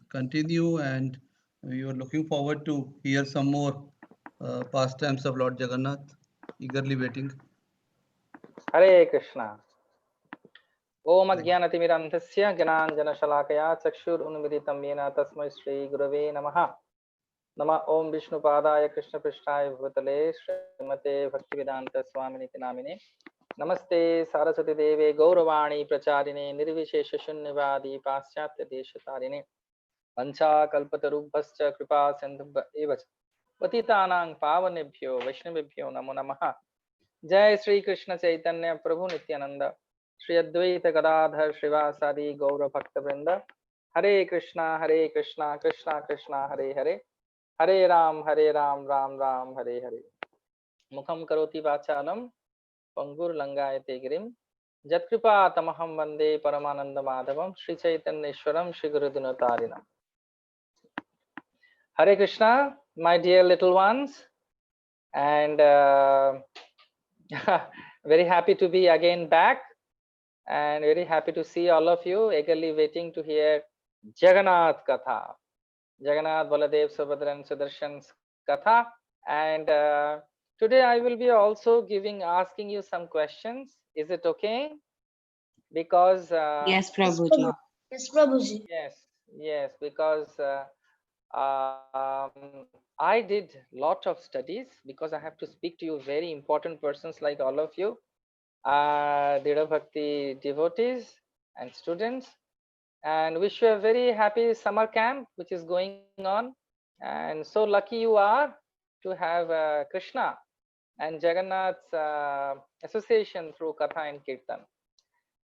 continue, and we are looking forward to hear some more pastimes of Lord Jagannath. Eagerly waiting. Hare Krishna. Om Ajnanatimirandhasya Jnananjanashalakaya Chakshurunmilitam Yena Tasmai Shri Gurave Namaha. Nama Om Vishnu Padaya Krishna Prishtaya Bhutale Srimate Bhaktivedanta Swaminiti Namine. Namaste Saraswati Deve Gauravani Pracharine Nirvishesha Shunyavadi Paschatya Deshatarine Vancha Kalpatarubhascha Kripa Sindhubha Evacha Patitanang Pavanebhyo Vaishnavebhyo Namo Namaha. Jai Sri Krishna Chaitanya Prabhu Nityananda Shri Advaita Gadadhar Srivasadi Gaura Bhakta Vrinda Hare Krishna Krishna Krishna Hare Hare Hare Ram Ram Ram Hare Hare Mukham Karoti Vachalam Pangur Langayate Girim Jatkripa Tamaham Vande Paramananda Madhavam Shri Chaitanya Ishwaram Shri Guru Dinotarinam. Hare Krishna, my dear little ones, and very happy to be again back, and very happy to see all of you eagerly waiting to hear Jagannath Katha, Jagannath, Baladev, Subhadra and Sudarshan's Katha. And today I will be also asking you some questions. Is it okay? Because Yes, Prabhuji. Yes, Prabhuji. yes, because I did lot of studies, because I have to speak to you very important persons like all of you, Dridha Bhakti devotees and students, and wish you a very happy summer camp which is going on. And so lucky you are to have Krishna and Jagannath's association through Katha and Kirtan.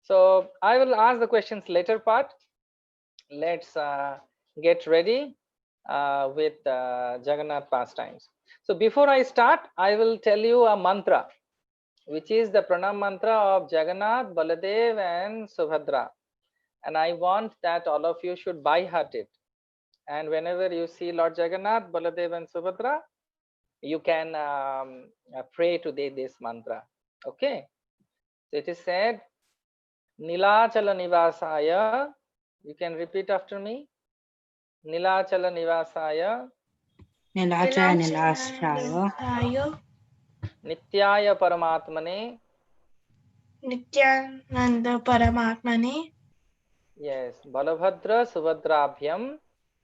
So I will ask the questions later part. Let's get ready with Jagannath pastimes. So before I start, I will tell you a mantra, which is the pranam mantra of Jagannath, Baladev and Subhadra. And I want that all of you should by heart it. And whenever you see Lord Jagannath, Baladev and Subhadra, you can pray today this mantra. Okay. So it is said, Nilachala Nivasaya. You can repeat after me. Nilachala Nivasaya. Nilachala Nityaya Paramatmane. Nityananda Paramatmane. Yes. Balabhadra Subhadrabhyam.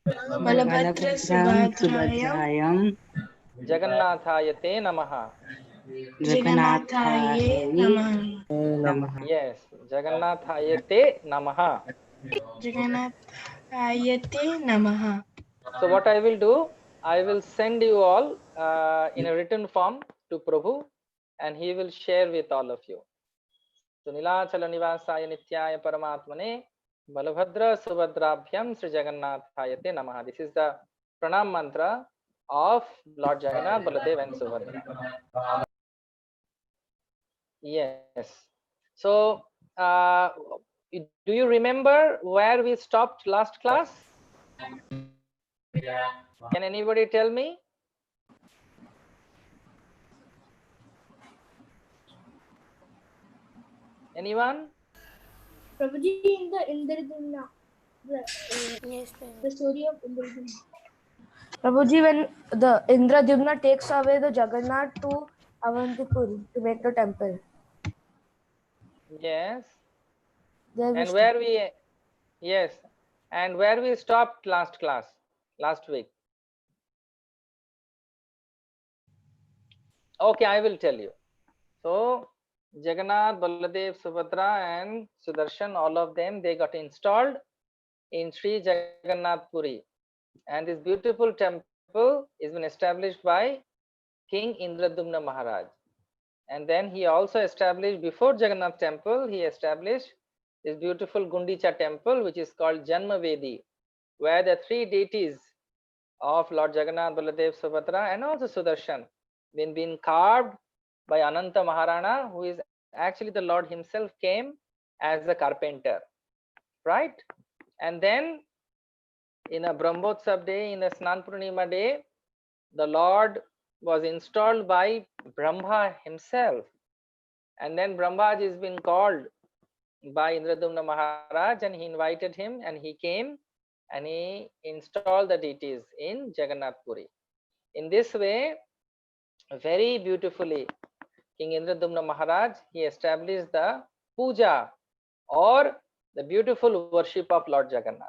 Balabhadra Subhadrayam. Jagannathayate Namaha. Jagannathaye Namaha. Yes. Jagannathayate Namaha. Jagannathaye Namaha. So what I will do, I will send you all in a written form to Prabhu, and he will share with all of you. So Nilachala Nivasaya Nityaya Paramatmane Balabhadra Subhadrabhyam Sri Jagannathayate Namaha. This is the pranam mantra of Lord Jagannath, Baladev and Subhadra. Yes. So do you remember where we stopped last class? Can anybody tell me? Anyone? Prabhuji, in the Indradumna, the story of Indradumna. Prabhuji, when the Indradumna takes away the Jagannath to Avantipuri to make the temple. Yes. There we And stopped. where we stopped last week. Okay, I will tell you. So Jagannath, Baladev, Subhadra and Sudarshan, all of them, they got installed in Sri Jagannath Puri. And this beautiful temple is been established by King Indradumna Maharaj. And then he also established, before Jagannath temple, he established this beautiful Gundicha temple, which is called Janmavedi, where the three deities of Lord Jagannath, Baladev, Subhadra and also Sudarshan been carved by Ananta Maharana, who is actually the Lord himself came as a carpenter, right? And then in a Brahmotsav day, in a Snan Purnima day, the Lord was installed by Brahma himself. And then Brahmaji has been called by Indradumna Maharaj, and he invited him and he came and he installed the deities in Jagannath Puri. In this way, very beautifully, King Indradumna Maharaj, he established the puja or the beautiful worship of Lord Jagannath.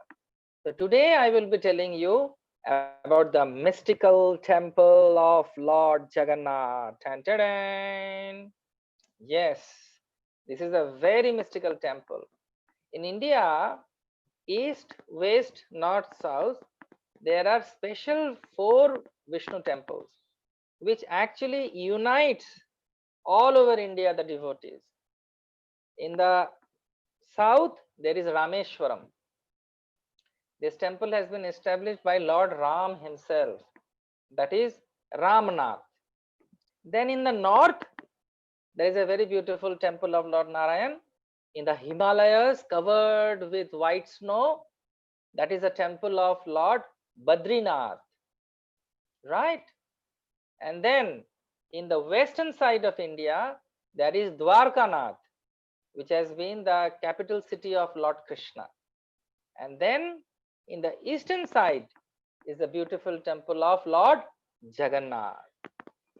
So today I will be telling you about the mystical temple of Lord Jagannath. Tan, tan, tan. Yes, this is a very mystical temple. In India, east, west, north, south, there are special 4 Vishnu temples which actually unites all over India the devotees. In the south, there is Rameshwaram. This temple has been established by Lord Ram himself, that is Ramnath. Then in the north, there is a very beautiful temple of Lord Narayan. In the Himalayas, covered with white snow, that is a temple of Lord Badrinath, right? And then in the western side of India, there is Dwarkanath, which has been the capital city of Lord Krishna. And then in the eastern side is the beautiful temple of Lord Jagannath.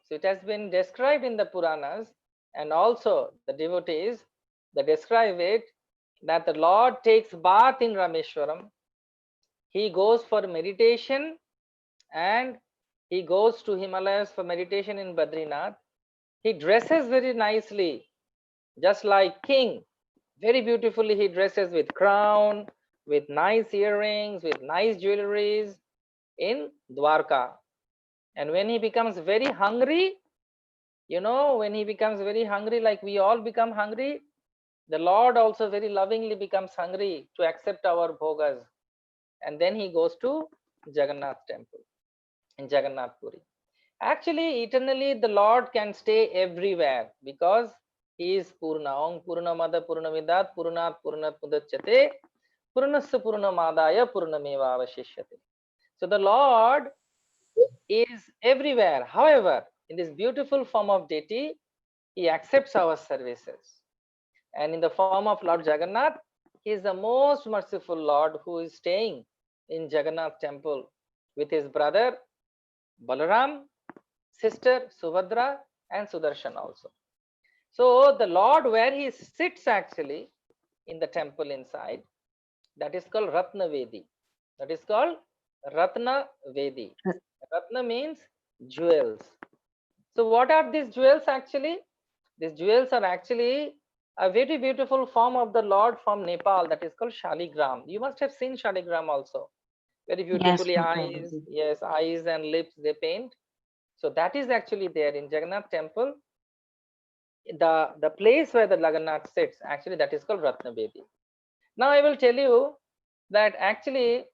So it has been described in the Puranas, and also the devotees, they describe it that the Lord takes bath in Rameshwaram. He goes for meditation, and he goes to Himalayas for meditation in Badrinath. He dresses very nicely, just like king. Very beautifully he dresses with crown, with nice earrings, with nice jewelries in Dwarka. And when he becomes very hungry, when he becomes very hungry, like we all become hungry, the Lord also very lovingly becomes hungry to accept our bhogas. And then he goes to Jagannath temple in Jagannath Puri. Actually, eternally, the Lord can stay everywhere because he is Purna. Om Purnamada Purnamidat Purnat Purnat Mudachyate Purnasya Purnamadaya Purnameva Avashishyate. So the Lord is everywhere. However, in this beautiful form of deity, he accepts our services. And in the form of Lord Jagannath, he is the most merciful Lord who is staying in Jagannath temple with his brother Balaram, sister Subhadra, and Sudarshan also. So the Lord, where he sits actually in the temple inside, that is called Ratna Vedi. That is called Ratna Vedi. Ratna means jewels. So what are these jewels actually? These jewels are actually a very beautiful form of the Lord from Nepal, that is called Shaligram. You must have seen Shaligram also. Very Yes, beautifully eyes, Prabhuji. yes, eyes and lips they paint. So that is actually there in Jagannath temple. The place where the Jagannath sits, actually that is called Ratna Vedi. Now I will tell you that actually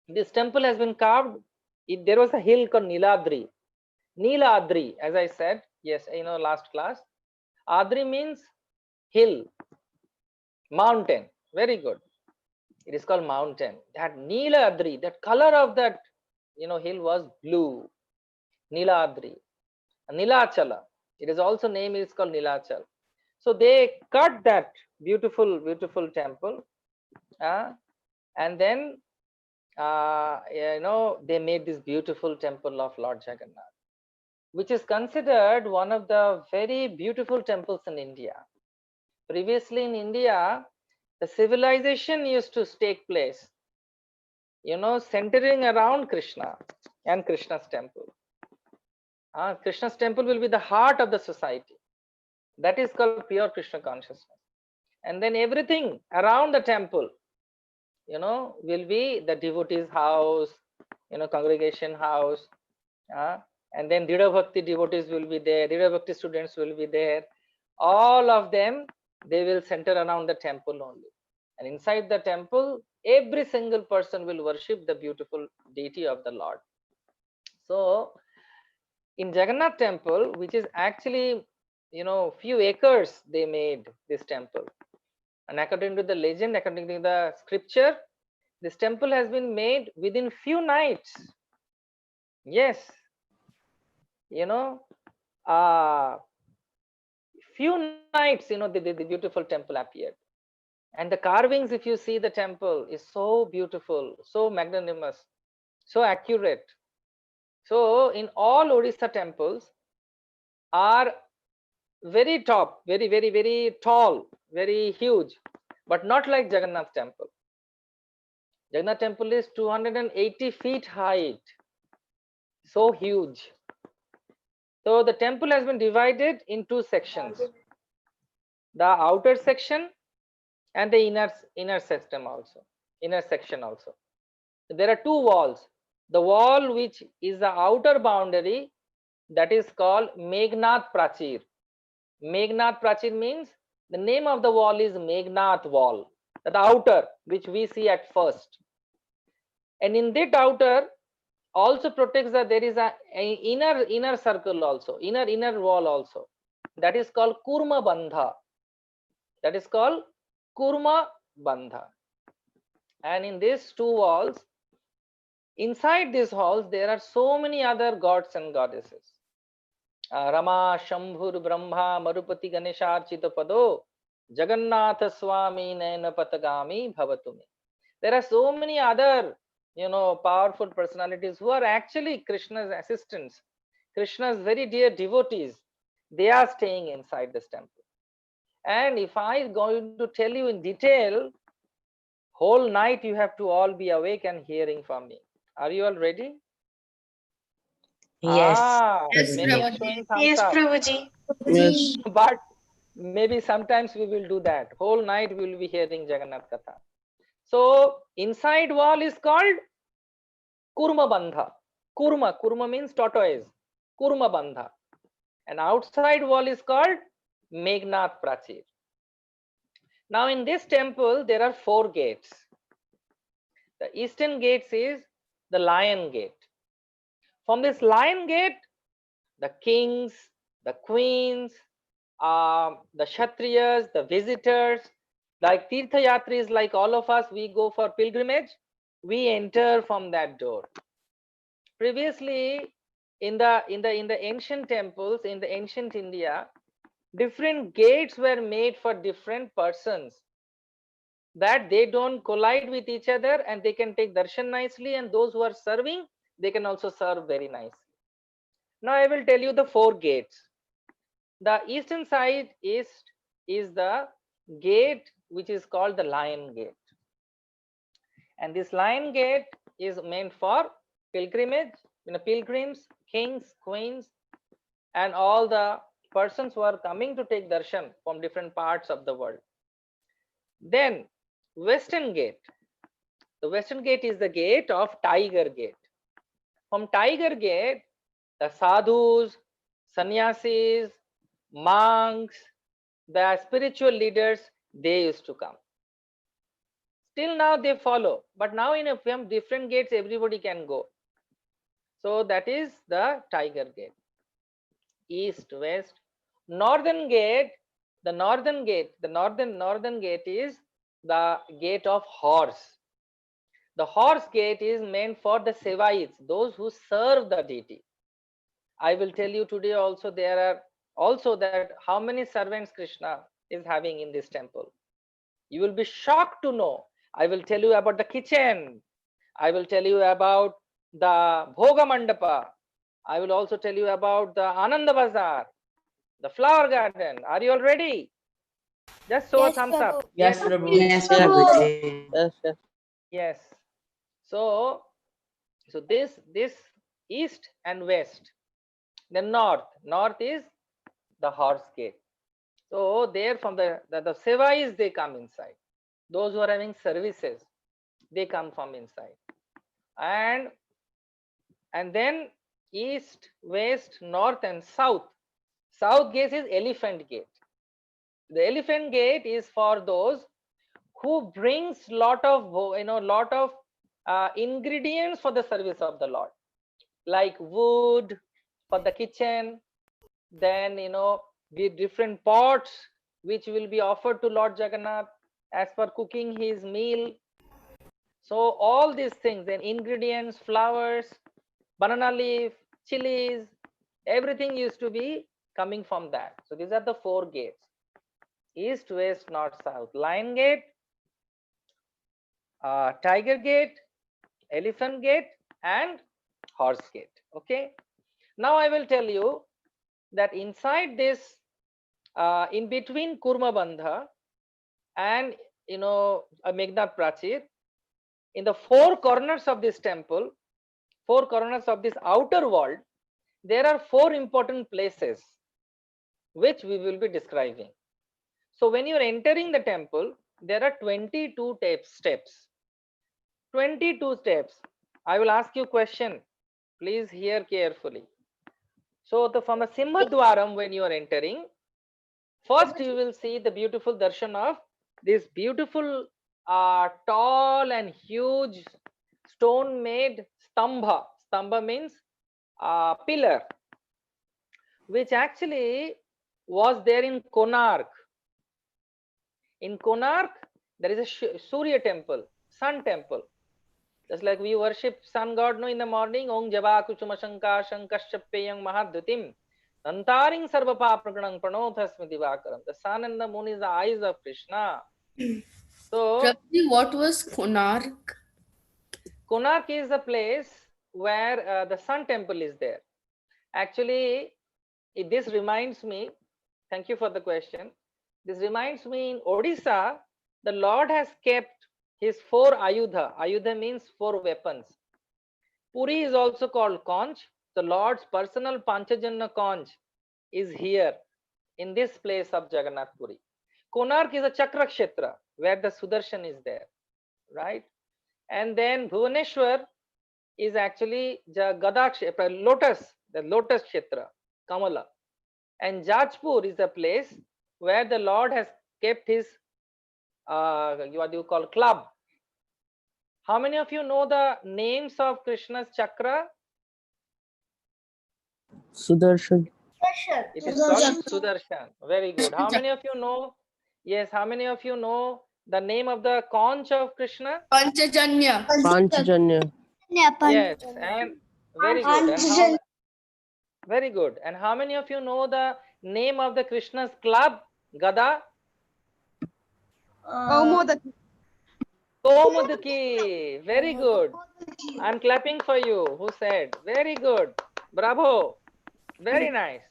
this temple has been carved. There was a hill called Niladri. Niladri, as I said, yes, last class. Adri means hill, mountain. Very good. It is called mountain. That Niladri, that color of that hill was blue. Niladri. Nilachala. It is also name is called Nilachal. So they cut that beautiful, beautiful temple, and then they made this beautiful temple of Lord Jagannath, which is considered one of the very beautiful temples in India. Previously in India, the civilization used to take place, centering around Krishna and Krishna's temple. Krishna's temple will be the heart of the society. That is called pure Krishna consciousness. And then everything around the temple, will be the devotees' house, congregation house. And then Dridha Bhakti devotees will be there, Dridha Bhakti students will be there. All of them, they will center around the temple only. And inside the temple, every single person will worship the beautiful deity of the Lord. So in Jagannath temple, which is actually, few acres they made this temple. And according to the legend, according to the scripture, this temple has been made within few nights. Yes, few nights, the beautiful temple appeared. And the carvings, if you see the temple, is so beautiful, so magnanimous, so accurate. So in all Odisha temples are very top, very tall, very huge, but not like Jagannath temple. Jagannath temple is 280 feet height, so huge. So the temple has been divided in two sections, the outer section and the inner section also. There are two walls. The wall which is the outer boundary, that is called Meghnad Prachir. Meghnad Prachir means the name of the wall is Meghnad wall, the outer which we see at first. And in that outer also protects that there is a inner circle also, inner wall also. That is called Kurma Bandha. That is called Kurma Bandha. And in these two walls, inside these halls, there are so many other gods and goddesses. Rama, Shambhur, Brahma, Marupati, Ganesharchita Pado, Jagannatha Swami, Naina Patagami, Bhavatumi. There are so many other, powerful personalities who are actually Krishna's assistants, Krishna's very dear devotees. They are staying inside this temple. And if I going to tell you in detail, whole night you have to all be awake and hearing from me. Are you all ready? Yes. Yes, Many are Prabhuji. showing thumbs Yes, up. Prabhuji. Yes. But maybe sometimes we will do that. Whole night we will be hearing Jagannath Katha. So inside wall is called Kurma Bandha. Kurma means tortoise. Kurma Bandha. And outside wall is called Meghnad Prachir. Now in this temple there are 4 gates. The eastern gate is the Lion Gate. From this Lion Gate, the kings, the queens, the Kshatriyas, the visitors, like Tirtha Yatris, like all of us, we go for pilgrimage, we enter from that door. Previously, in the ancient temples, in the ancient India, different gates were made for different persons, that they don't collide with each other and they can take darshan nicely, and those who are serving, they can also serve very nicely. Now I will tell you the 4 gates. The eastern side is the gate which is called the Lion Gate. And this Lion Gate is meant for pilgrimage, pilgrims, kings, queens, and all the persons who are coming to take darshan from different parts of the world. Then Western Gate. The Western Gate is the gate of Tiger Gate. From Tiger Gate, the sadhus, sannyasis, monks, the spiritual leaders, they used to come. Still now they follow, but now in from different gates everybody can go. So that is the Tiger Gate. East, west, northern gate. The northern gate is the gate of horse. The horse gate is meant for the sevais, those who serve the deity. I will tell you today also, there are also that how many servants Krishna is having in this temple. You will be shocked to know. I will tell you about the kitchen. I will tell you about the Bhoga Mandapa. I will also tell you about the Ananda Bazaar, the flower garden. Are you all ready? Just show a thumbs up. Yes, Prabhu. Yes, Prabhuji. Yes. So this east and west. Then north is the horse gate. So there from the sevais, they come inside. Those who are having services, they come from inside. And then east, west, north, and south. South gate is elephant gate. The elephant gate is for those who brings lot of ingredients for the service of the Lord, like wood for the kitchen, then the different pots which will be offered to Lord Jagannath as for cooking his meal. So all these things, then ingredients, flowers, banana leaf, chilies, everything used to be coming from that. So these are the 4 gates: east, west, north, south. Lion Gate, Tiger Gate, Elephant Gate, and Horse Gate. Okay. Now I will tell you that inside this, in between Kurma Bandha and Meghnad Prachir, in the four corners of this temple, four corners of this outer world, there are four important places which we will be describing. So when you are entering the temple, there are 22 steps. 22 steps. I will ask you a question. Please hear carefully. So from the Simhadwaram, when you are entering, first you will see the beautiful darshan of this beautiful tall and huge stone made stambha. Stambha means pillar, which actually was there in Konark. In Konark, there is a Surya temple, sun temple. Just like we worship sun god in the morning, Om Java Kuchuma Shanka Shankashappeyang Mahadhutim, Nantaring Sarvapa Praganang Pranothasmi Divakaram. The sun and the moon is the eyes of Krishna. So, Prabhuji, what was Konark? Konark is a place where the sun temple is there. Actually, this reminds me, thank you for the question. This reminds me, in Odisha, the Lord has kept his four ayudha. Ayudha means four weapons. Puri is also called Conch. The Lord's personal Panchajanna Conch is here in this place of Jagannath Puri. Konark is a Chakra Kshetra where the Sudarshan is there, right? And then Bhuvaneshwar is actually the Gada Kshetra, lotus, the lotus Kshetra, Kamala. And Jajpur is a place where the Lord has kept his what do you call club. How many of you know the names of Krishna's chakra? Sudarshan. It is called Sudarshan. Very good. How many of you know? Yes, how many of you know the name of the conch of Krishna? Panchajanya. Panchajanya. Yes, and very good. And very good. And how many of you know the name of the Krishna's club? Gada? Komudaki. Very good. I'm clapping for you. Who said? Very good. Bravo. Very nice.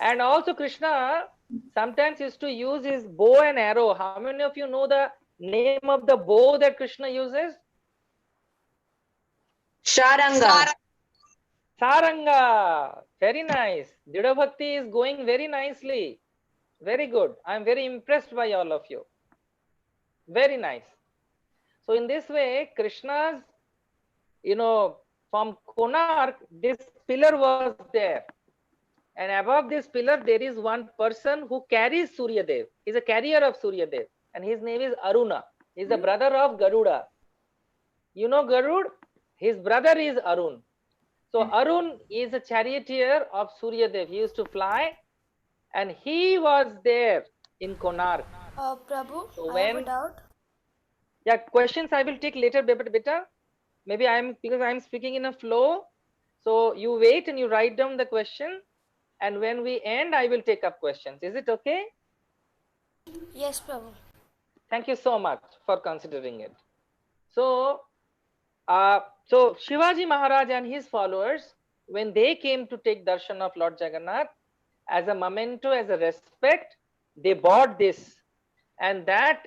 And also Krishna sometimes used to use his bow and arrow. How many of you know the name of the bow that Krishna uses? Sharanga. Saranga. Very nice. Dridha Bhakti is going very nicely. Very good. I'm very impressed by all of you. Very nice. So in this way, Krishna's, from Konark, this pillar was there. And above this pillar, there is one person who carries Surya Dev. He's a carrier of Surya Dev. And his name is Aruna. He's the brother of Garuda. You know Garud? His brother is Arun. So Arun is a charioteer of Surya Dev. He used to fly. And he was there in Konark. Prabhu, So I have a doubt. Yeah, questions I will take later, beta. Maybe because I'm speaking in a flow. So you wait and you write down the question. And when we end, I will take up questions. Is it okay? Yes, Prabhu. Thank you so much for considering it. So, so Shivaji Maharaj and his followers, when they came to take darshan of Lord Jagannath, as a memento, as a respect, they bought this. And that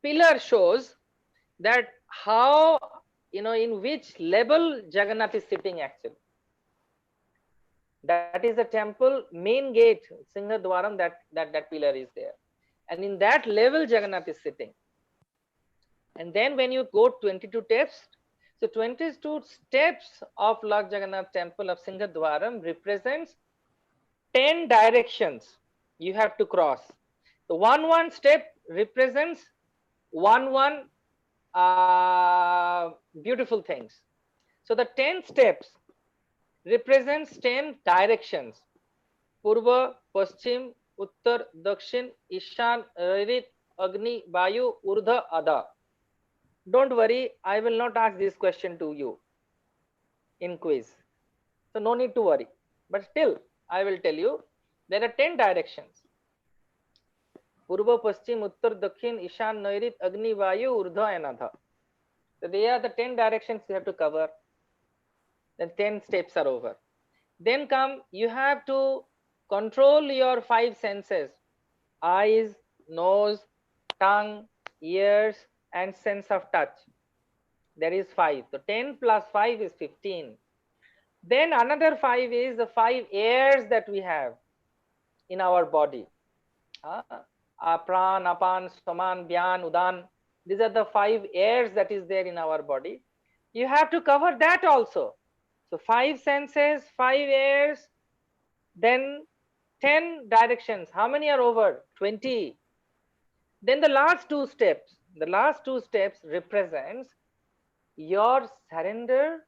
pillar shows that how, in which level Jagannath is sitting actually. That is the temple main gate, Singhadwaram, that pillar is there. And in that level, Jagannath is sitting. And then when you go 22 steps, so 22 steps of Lord Jagannath temple of Singhadwaram represents 10 directions you have to cross. The one step represents one beautiful things. So the 10 steps represents 10 directions. Purva, Paschim, Uttar, Dakshin, Ishan, Rit, Agni, Vayu, Urdha, Adha. Don't worry, I will not ask this question to you in quiz. So no need to worry. But still, I will tell you, there are 10 directions. Purva, Paschim, Uttar, Dakhin, Ishan, Nairit, Agni, Vayu, Urdhva and Adha. So they are the 10 directions you have to cover. Then 10 steps are over. Then come, you have to control your 5 senses: eyes, nose, tongue, ears, and sense of touch. There is 5. So 10 plus 5 is 15. Then another 5 is the 5 airs that we have in our body. Pran, Apan, Saman, Byan, Udan. These are the 5 airs that is there in our body. You have to cover that also. So 5 senses, 5 airs, then 10 directions. How many are over? 20. Then the last 2 steps. The last 2 steps represents your surrender,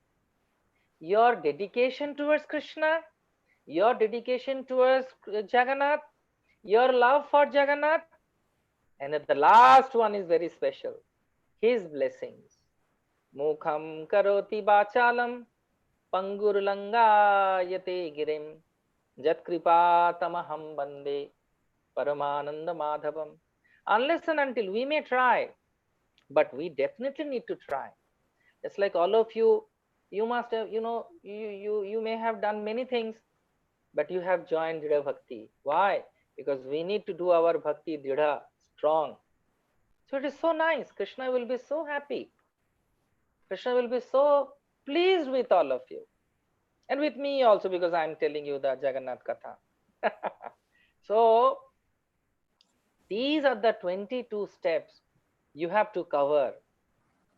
your dedication towards Krishna, your dedication towards Jagannath, your love for Jagannath, and the last one is very special. His blessings. Mukham karoti bachalam pangurlangayate girim jatkripa tamaham bande paramananda madhavam. Unless and until we may try, but we definitely need to try. It's like all of you, you must have, you may have done many things, but you have joined Dridha Bhakti. Why? Because we need to do our Bhakti Dridha, strong. So it is so nice. Krishna will be so happy. Krishna will be so pleased with all of you. And with me also, because I am telling you the Jagannath Katha. So these are the 22 steps you have to cover.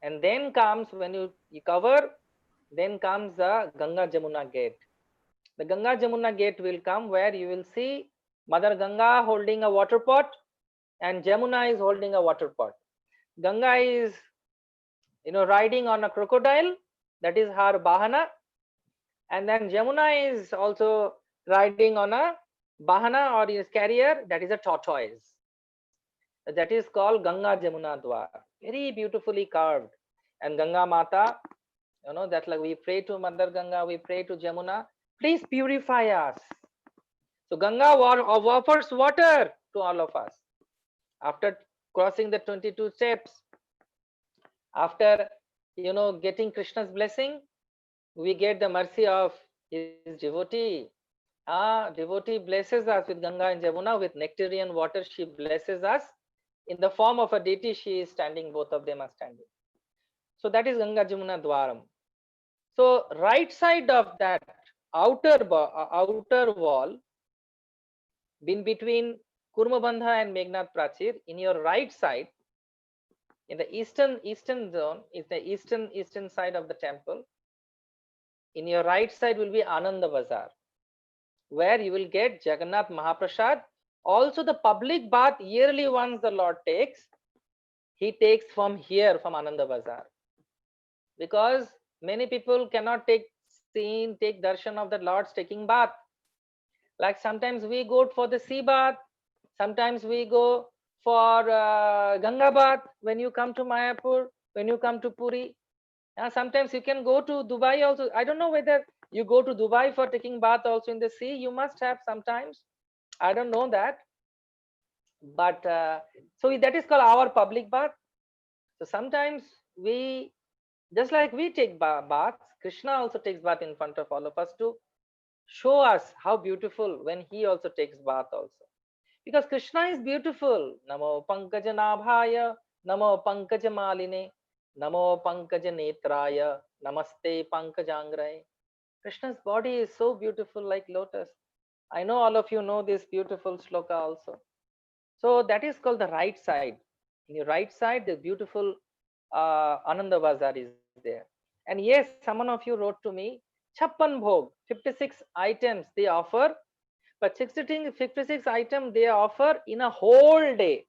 And then comes, when you cover, then comes the Ganga Jamuna gate. The Ganga Jamuna gate will come where you will see Mother Ganga holding a water pot and Jamuna is holding a water pot. Ganga is, riding on a crocodile, that is her Bahana. And then Jamuna is also riding on a Bahana or his carrier, that is a tortoise. That is called Ganga Jamuna Dwar. Very beautifully carved. And Ganga Mata, that like we pray to Mother Ganga, we pray to Jamuna, please purify us. So Ganga offers water to all of us. After crossing the 22 steps, after getting Krishna's blessing, we get the mercy of his devotee. Devotee blesses us with Ganga and Jamuna, with nectarian water. She blesses us in the form of a deity. She is standing, both of them are standing. So that is Ganga Jamuna Dwaram. So right side of that outer wall, in between Kurmabandha and Meghnad Prachir, in your right side, in the eastern zone, is the eastern side of the temple. In your right side will be Ananda Bazar, where you will get Jagannath Mahaprasad. Also the public bath yearly once the Lord takes, he takes from here, from Ananda Bazar. Because many people cannot take darshan of the Lord's taking bath. Like sometimes we go for the sea bath, sometimes we go for Ganga bath when you come to Mayapur, when you come to Puri. Sometimes you can go to Dubai also. I don't know whether you go to Dubai for taking bath also in the sea. You must have sometimes. I don't know that. But so that is called our public bath. So sometimes we, just like we take baths, Krishna also takes bath in front of all of us to show us how beautiful when he also takes bath also. Because Krishna is beautiful. Namo Pankaja Nabhaya, Namo Pankaja Maline, Namo Pankaja Netraya, Namaste Pankajangraye. Krishna's body is so beautiful, like lotus. I know all of you know this beautiful shloka also. So that is called the right side. In your right side, the beautiful Ananda Bazar is there. And yes, someone of you wrote to me, Chappan Bhog, 56 items they offer, but 56 items they offer in a whole day.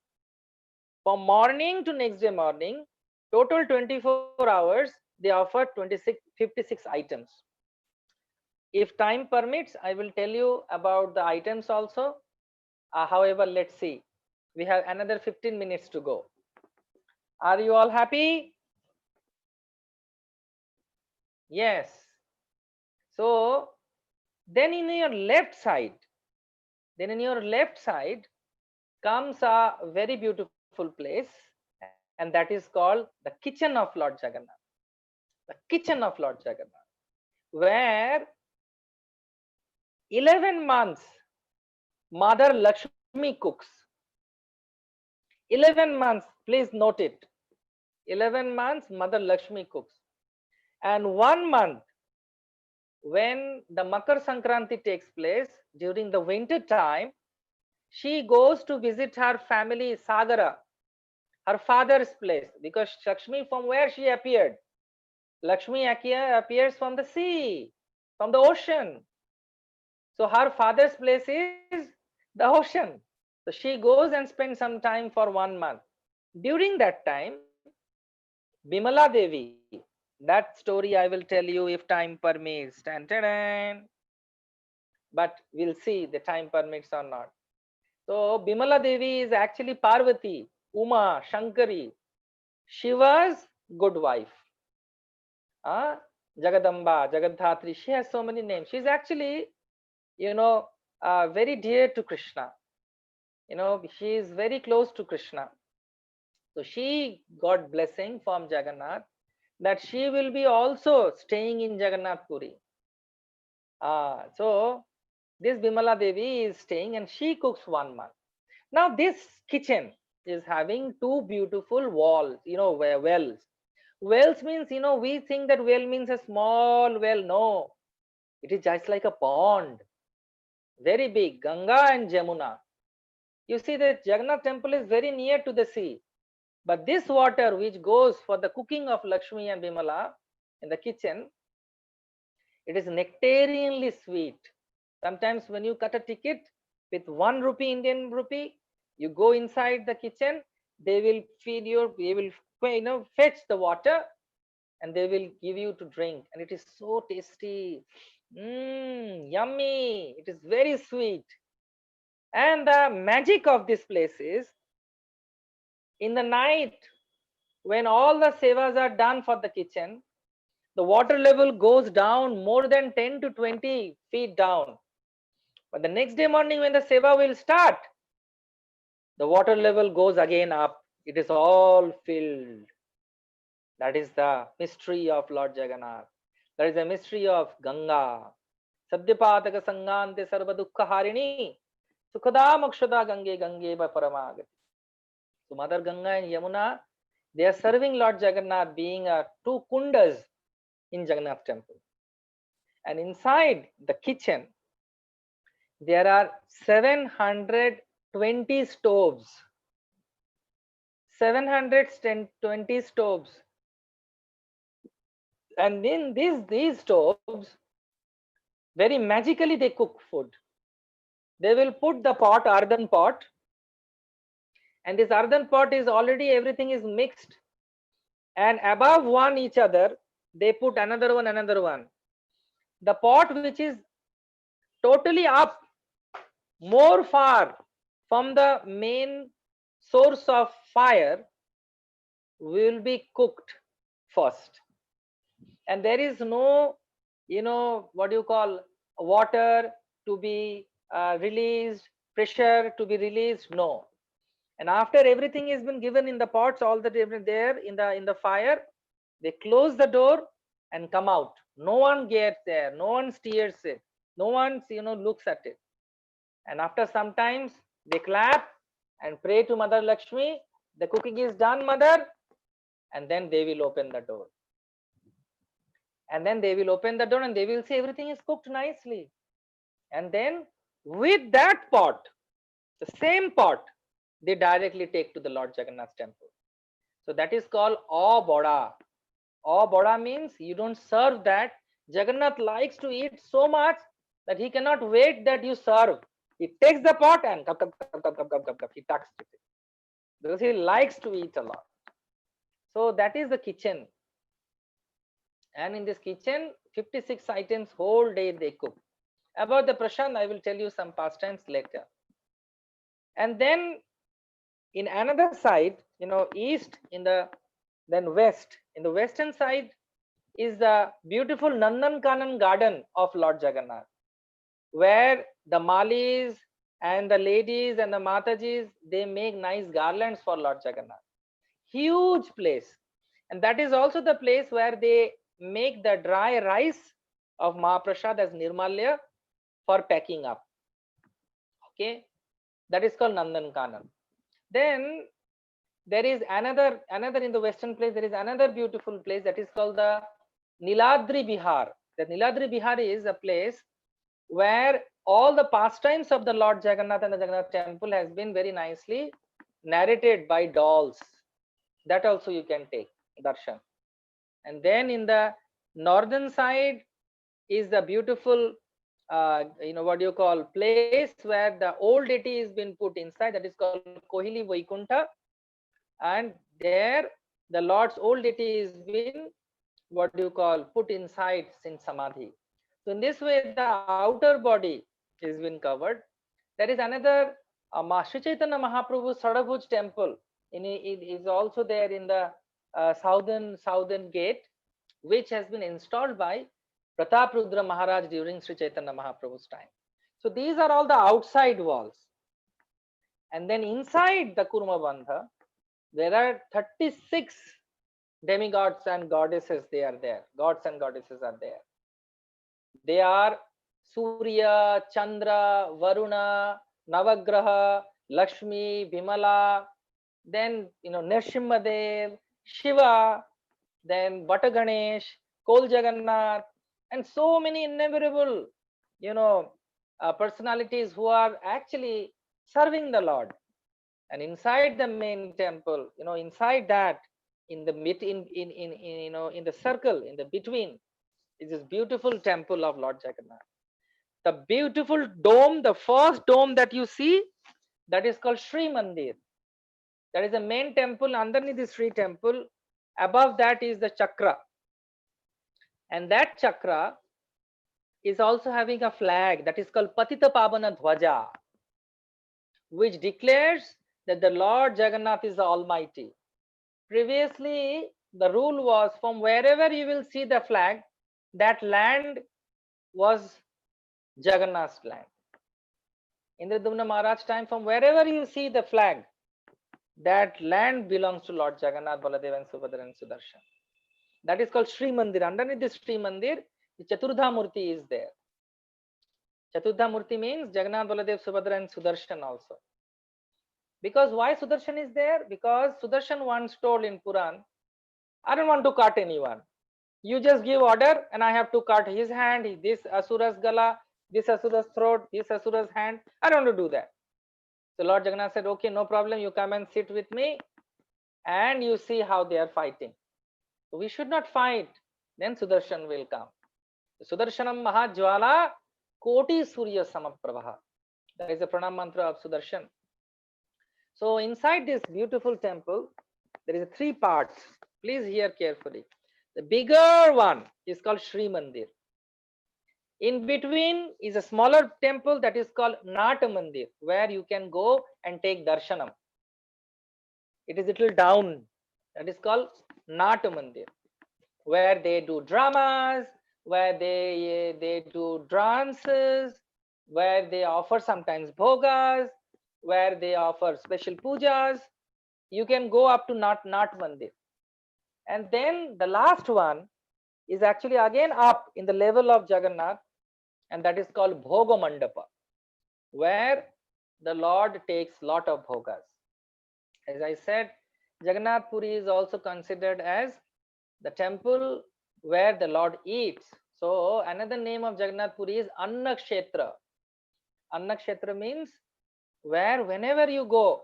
From morning to next day morning, total 24 hours, they offer 56 items. If time permits, I will tell you about the items also. However, let's see. We have another 15 minutes to go. Are you all happy? Yes. So then in your left side, comes a very beautiful place, and that is called the kitchen of Lord Jagannath. The kitchen of Lord Jagannath, where 11 months Mother Lakshmi cooks. 11 months, please note it. 11 months Mother Lakshmi cooks. And 1 month, when the Makar Sankranti takes place during the winter time, she goes to visit her family Sagara, her father's place, because Lakshmi, from where she appeared? Lakshmi appears from the sea, from the ocean. So her father's place is the ocean. So she goes and spends some time for 1 month. During that time, Bimala Devi, that story I will tell you if time permits. Tan, tan, tan. But we'll see the time permits or not. So Bimala Devi is actually Parvati, Uma, Shankari, Shiva's good wife. Jagadamba, Jagadhatri, she has so many names. She's actually, very dear to Krishna. She is very close to Krishna. So she got blessing from Jagannath that she will be also staying in Jagannath Puri. So this Bimala Devi is staying and she cooks 1 month. Now this kitchen is having two beautiful walls, wells. Wells means, we think that well means a small well. No, it is just like a pond, very big, Ganga and Jamuna. You see, the Jagannath temple is very near to the sea. But this water which goes for the cooking of Lakshmi and Bimala in the kitchen, it is nectarianly sweet. Sometimes when you cut a ticket with 1 rupee, Indian rupee, you go inside the kitchen, they will feed you, they will fetch the water and they will give you to drink. And it is so tasty. Yummy. It is very sweet. And the magic of this place is, in the night, when all the sevas are done for the kitchen, the water level goes down more than 10 to 20 feet down. But the next day morning when the seva will start, the water level goes again up. It is all filled. That is the mystery of Lord Jagannath. That is the mystery of Ganga. Sadyapataka Sangante Sarva Dukkha Harini Sukhada Mokshada Gange Gange Paramagati. So Mother Ganga and Yamuna, they are serving Lord Jagannath, being two kundas in Jagannath temple. And inside the kitchen, there are 720 stoves. 720 stoves. And in these stoves, very magically they cook food. They will put the pot, earthen pot, and this earthen pot is already, everything is mixed. And above one each other, they put another one. The pot which is totally up, more far from the main source of fire, will be cooked first. And there is no, what do you call, water to be released, pressure to be released. No. And after everything has been given in the pots, all the different there in the fire, they close the door and come out. No one gets there. No one steers it. No one, looks at it. And after some times, they clap and pray to Mother Lakshmi. The cooking is done, Mother. And then they will open the door. And then they will open the door and they will say everything is cooked nicely. And then with that pot, the same pot, they directly take to the Lord Jagannath temple. So that is called Boda. Boda means you don't serve that. Jagannath likes to eat so much that he cannot wait that you serve. He takes the pot and he tucks it. Because he likes to eat a lot. So that is the kitchen. And in this kitchen, 56 items whole day they cook. About the prashad, I will tell you some pastimes later. And then in another side, east, then west. In the western side is the beautiful Nandankanan garden of Lord Jagannath, where the Malis and the ladies and the Matajis, they make nice garlands for Lord Jagannath. Huge place. And that is also the place where they make the dry rice of Mahaprasad as Nirmalya for packing up. Okay, that is called Nandankanan. Then there is another in the western place, there is another beautiful place that is called the Niladri Bihar. The Niladri Bihar is a place where all the pastimes of the Lord Jagannath and the Jagannath temple has been very nicely narrated by dolls. That also you can take darshan. And then in the northern side is the beautiful what do you call, place where the old deity is been put inside, that is called Kohili Vaikunta. And there the Lord's old deity is been, what do you call, put inside in samadhi. So in this way the outer body is been covered. There is another Sri Chaitanya Mahaprabhu Sadabhuj temple, it is also there in the southern gate, which has been installed by Pratap Rudra Maharaj during Sri Chaitanya Mahaprabhu's time. So these are all the outside walls. And then inside the Kurma Bandha, there are 36 demigods and goddesses. They are there. Gods and goddesses are there. They are Surya, Chandra, Varuna, Navagraha, Lakshmi, Bimala, then Nrsimhadev, Shiva, then Bhatta Ganesh, Kol Jagannath, and so many innumerable personalities who are actually serving the Lord. And inside the main temple, inside that, in the in the circle, in the between, is this beautiful temple of Lord Jagannath. The beautiful dome, the first dome that you see, that is called Sri Mandir. That is the main temple. Underneath the Sri temple, above that is the chakra. And that chakra is also having a flag that is called Patita Pavana Dhwaja, which declares that the Lord Jagannath is the Almighty. Previously, the rule was, from wherever you will see the flag, that land was Jagannath's land. In the Indradumna Maharaj time, from wherever you see the flag, that land belongs to Lord Jagannath, Baladev and Subhadra and Sudarshan. That is called Sri Mandir. Underneath this Sri Mandir, the Chaturdha Murti is there. Chaturdha Murti means Jagannath, Baladev, Subhadra and Sudarshan also. Because why Sudarshan is there? Because Sudarshan once told in Puran, I don't want to cut anyone. You just give order and I have to cut his hand, this Asura's gala, this Asura's throat, this Asura's hand. I don't want to do that. So Lord Jagannath said, okay, no problem. You come and sit with me and you see how they are fighting. So we should not fight. Then Sudarshan will come. Sudarshanam Mahajwala Koti Surya Samaprabha. That is the pranam mantra of Sudarshan. So inside this beautiful temple, there is 3 parts. Please hear carefully. The bigger one is called Sri Mandir. In between is a smaller temple that is called Nata Mandir, where you can go and take darshanam. It is a little down. That is called Nata Mandir, where they do dramas, where they do dances, where they offer sometimes bhogas, where they offer special pujas. You can go up to Nat Mandir. And then the last one is actually again up in the level of Jagannath, and that is called Bhoga Mandapa, where the Lord takes lot of bhogas. As I said, Jagannath Puri is also considered as the temple where the Lord eats. So another name of Jagannath Puri is Anna Kshetra. Anna Kshetra means where whenever you go,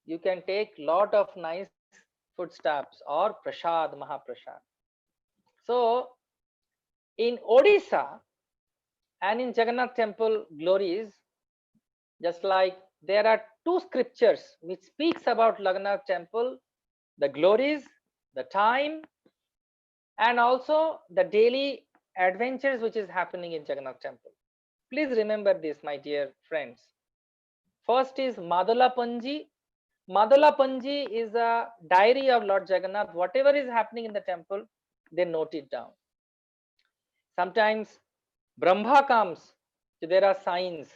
you can take lot of nice footsteps or prasad, Mahaprasad. So in Odisha and in Jagannath temple glories, just like there are 2 scriptures which speaks about Jagannath temple, the glories, the time, and also the daily adventures which is happening in Jagannath temple. Please remember this, my dear friends. First is Madala Panji. Madala Panji is a diary of Lord Jagannath. Whatever is happening in the temple, they note it down. Sometimes Brahma comes, so there are signs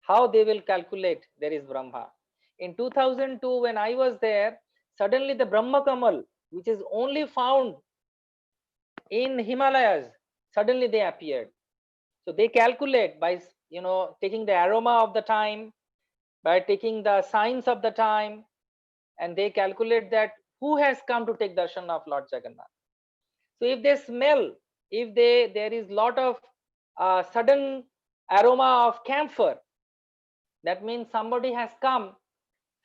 how they will calculate there is Brahma. In 2002, when I was there, suddenly the Brahma Kamal, which is only found in Himalayas, suddenly they appeared. So they calculate by, taking the aroma of the time, by taking the signs of the time, and they calculate that who has come to take darshan of Lord Jagannath. So if they smell, if there is lot of sudden aroma of camphor, that means somebody has come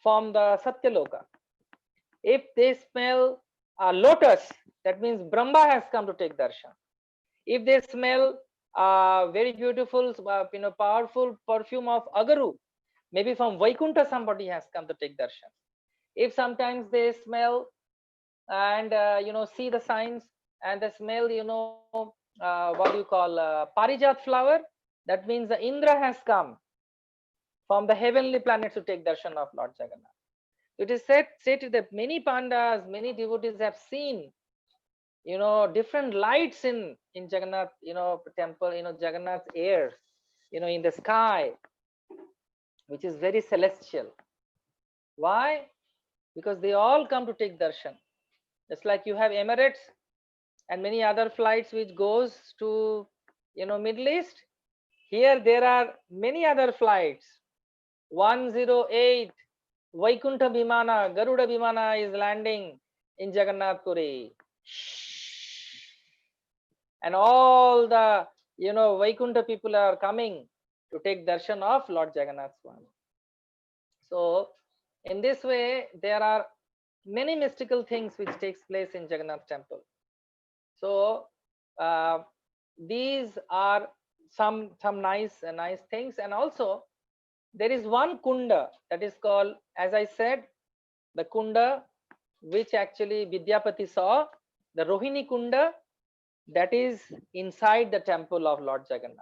from the Satyaloka. If they smell lotus, that means Brahma has come to take darshan. If they smell very beautiful, powerful perfume of agaru, maybe from Vaikunta somebody has come to take darshan. If sometimes they smell and see the signs and the smell, what do you call parijat flower, that means the Indra has come from the heavenly planets to take darshan of Lord Jagannath. It is said that many pandas, many devotees have seen, different lights in Jagannath, temple, Jagannath's air, in the sky, which is very celestial. Why? Because they all come to take darshan. Just like you have Emirates and many other flights which goes to, Middle East. Here there are many other flights. 108 Vaikuntha Vimana, Garuda Vimana is landing in Jagannath Puri. And all the, Vaikuntha people are coming to take darshan of Lord Jagannath Swami. So in this way, there are many mystical things which takes place in Jagannath temple. So these are some nice things. And also there is one kunda that is called, as I said, the kunda which actually Vidyapati saw, the Rohini kunda, that is inside the temple of Lord Jagannath.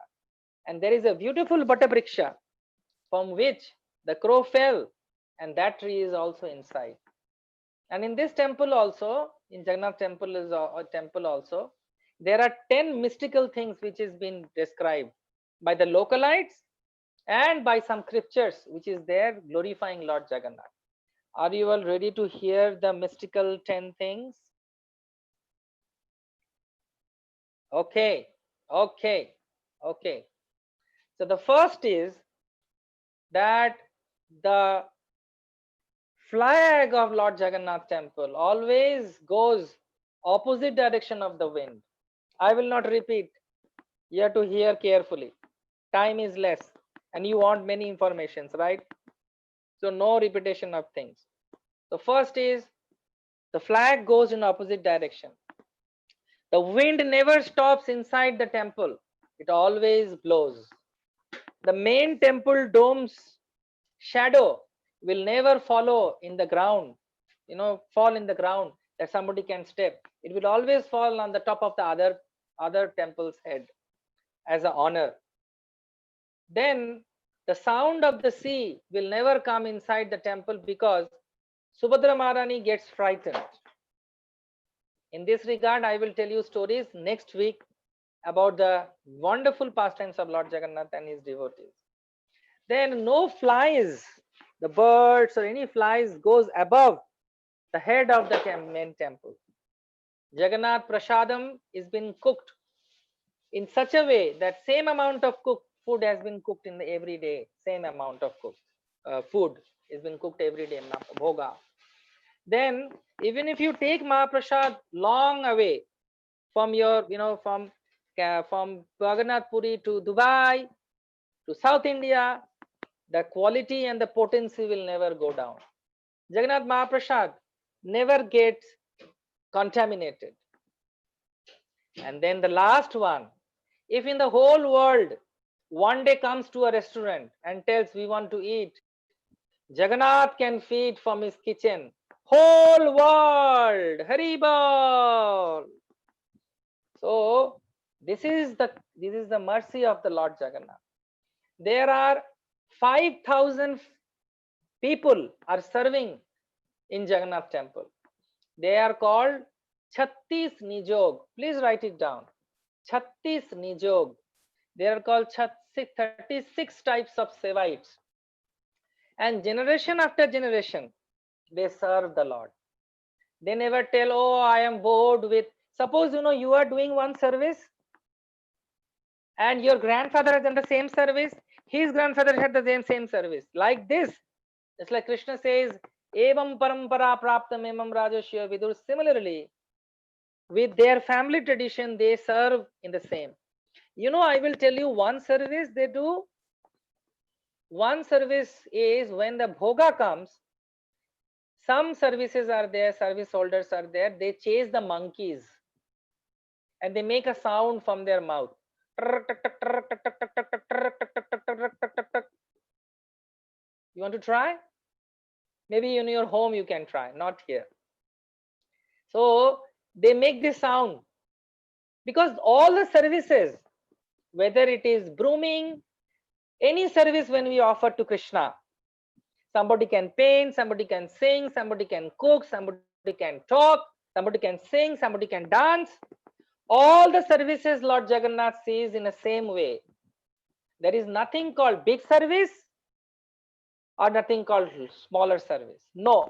And there is a beautiful Batabriksha from which the crow fell, and that tree is also inside. And in this temple also, in Jagannath temple is a temple also, there are 10 mystical things which is been described by the localites and by some scriptures which is there glorifying Lord Jagannath. Are you all ready to hear the mystical 10 things? Okay. So the first is that the flag of Lord Jagannath temple always goes opposite direction of the wind. I will not repeat. You have to hear carefully. Time is less and you want many informations, right? So no repetition of things. The first is the flag goes in opposite direction. The wind never stops inside the temple. It always blows. The main temple dome's shadow will never follow in the ground, fall in the ground that somebody can step. It will always fall on the top of the other temple's head as an honor. Then the sound of the sea will never come inside the temple because Subhadra Maharani gets frightened. In this regard, I will tell you stories next week about the wonderful pastimes of Lord Jagannath and his devotees. Then no flies, the birds or any flies goes above the head of the main temple. Jagannath Prasadam is being cooked in such a way that same amount of cooked food has been cooked in every day. Same amount of cooked food is being cooked every day, bhoga. Then even if you take Mahaprasad long away from your, from Jagannath Puri to Dubai to South India, the quality and the potency will never go down. Jagannath Mahaprasad never gets contaminated. And then the last one, if in the whole world one day comes to a restaurant and tells we want to eat, Jagannath can feed from his kitchen whole world. Haribol. So this is the mercy of the Lord Jagannath. There are 5,000 people are serving in Jagannath temple. They are called 36 Nijog. Please write it down. 36 Nijog. They are called 36 types of Sevites. And generation after generation, they serve the Lord. They never tell, oh, I am bored with. Suppose you are doing one service and your grandfather has done the same service, his grandfather had the same service. Like this, it's like Krishna says, Evam parampara praptam emam rajashya vidur. Similarly, with their family tradition, they serve in the same. I will tell you one service they do. One service is when the bhoga comes. Some services are there, service holders are there. They chase the monkeys and they make a sound from their mouth. You want to try? Maybe in your home you can try, not here. So they make this sound because all the services, whether it is brooming, any service when we offer to Krishna, somebody can paint, somebody can sing, somebody can cook, somebody can talk, somebody can sing, somebody can dance. All the services Lord Jagannath sees in the same way. There is nothing called big service or nothing called smaller service. No.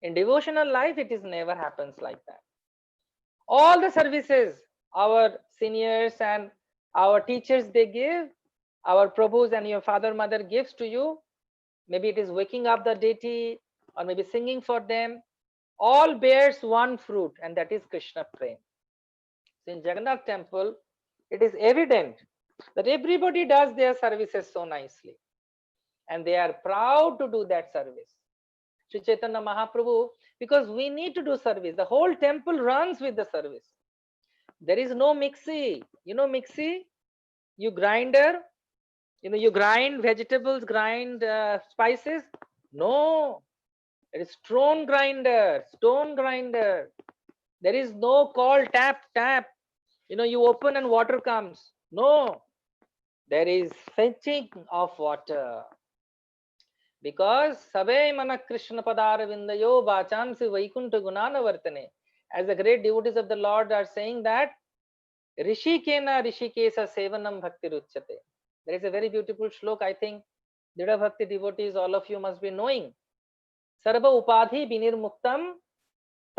In devotional life, it is never happens like that. All the services our seniors and our teachers, they give, our Prabhus and your father, mother gives to you, maybe it is waking up the deity or maybe singing for them, all bears one fruit, and that is Krishna Prem. So in Jagannath temple, it is evident that everybody does their services so nicely and they are proud to do that service. Sri Chaitanya Mahaprabhu, because we need to do service, the whole temple runs with the service. There is no mixie. Mixie? You grinder, you grind vegetables, grind spices. No, it is stone grinder. There is no call tap. You open and water comes. No, there is fetching of water. Because Sabe Mana Krishna Padara Vindayo Bachansi Vaikunta Gunana Vartane. As the great devotees of the Lord are saying that Rishikena Rishikesa Sevanam Bhakti Ruchate. There is a very beautiful shlok, I think Dridha Bhakti devotees, all of you must be knowing. Sarva Upadhi Binirmuktam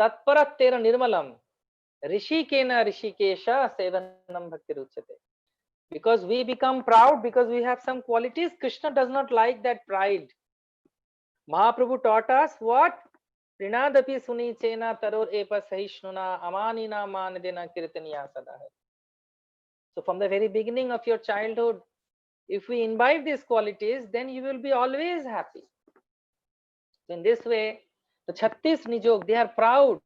Tatparatera Nirmalam Rishikena Rishikesha Sevanam Bhakti Ruchate. Because we become proud because we have some qualities. Krishna does not like that pride. Mahaprabhu taught us what? Prinadapi suni chena taror epa sahishnuna amanina manadena kirtaniya sadaha. So from the very beginning of your childhood, if we imbibe these qualities, then you will be always happy. So in this way, the 36 Nijog, they are proud.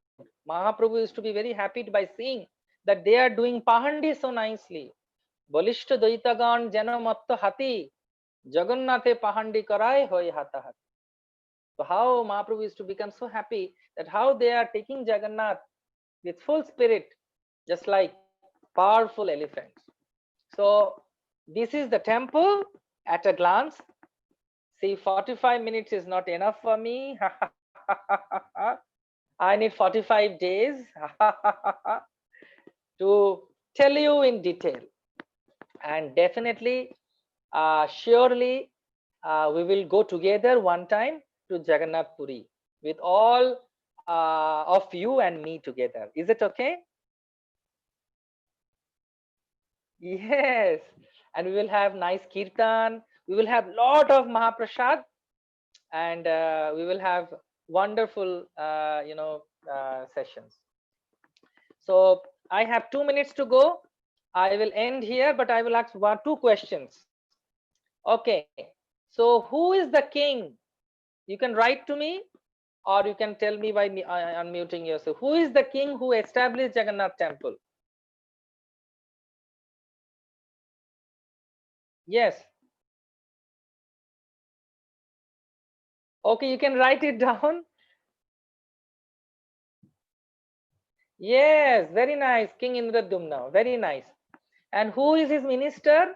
Mahaprabhu used to be very happy by seeing that they are doing Pahandi so nicely. Balishta Daitagan Janamatta Hati Jagannathe Pahandi Karai Hoi Hata Hati. So how Mahaprabhu used to become so happy that how they are taking Jagannath with full spirit, just like powerful elephants. So this is the temple at a glance. See, 45 minutes is not enough for me. I need 45 days to tell you in detail. And definitely, surely, we will go together one time to Jagannath Puri with all of you and me together. Is it okay? Yes. And we will have nice kirtan. We will have lot of Mahaprasad, and we will have wonderful, sessions. So I have 2 minutes to go. I will end here, but I will ask 2 questions. Okay. So who is the king? You can write to me, or you can tell me by unmuting yourself. Who is the king who established Jagannath temple? Yes. Okay, you can write it down. Yes, very nice. King Indradumna. Very nice. And who is his minister?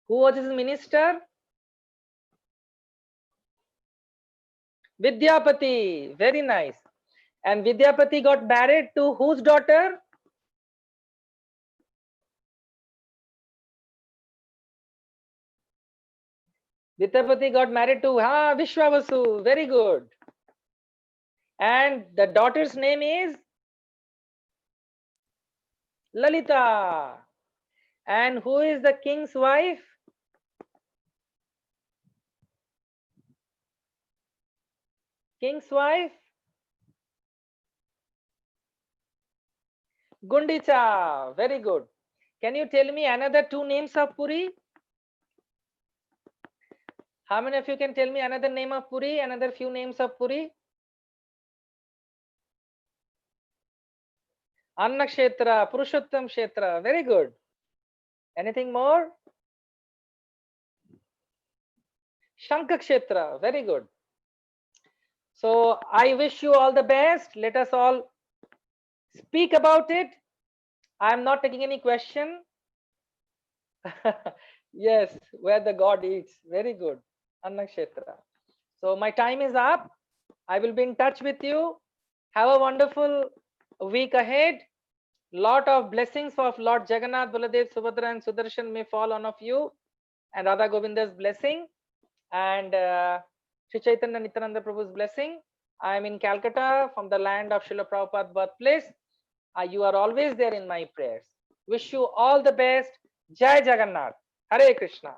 Who was his minister? Vidyapati. Very nice. And Vidyapati got married to whose daughter? Vidyapati got married to Vishwavasu. Very good. And the daughter's name is Lalita. And who is the king's wife? King's wife? Gundicha. Very good. Can you tell me another two names of Puri? How many of you can tell me another name of Puri? Another few names of Puri? Annakshetra, Purushottam Kshetra. Very good. Anything more? Shankakshetra. Very good. So I wish you all the best. Let us all speak about it. I am not taking any question. Yes, where the god eats. Very good. Annakshetra. So my time is up. I will be in touch with you. Have a wonderful week ahead. Lot of blessings of Lord Jagannath, Baladev, Subhadra and Sudarshan may fall on of you, and Radha Govinda's blessing, and Sri Chaitanya Nityananda Prabhu's blessing. I am in Calcutta from the land of Srila Prabhupada birthplace. You are always there in my prayers. Wish you all the best. Jai Jagannath. Hare Krishna.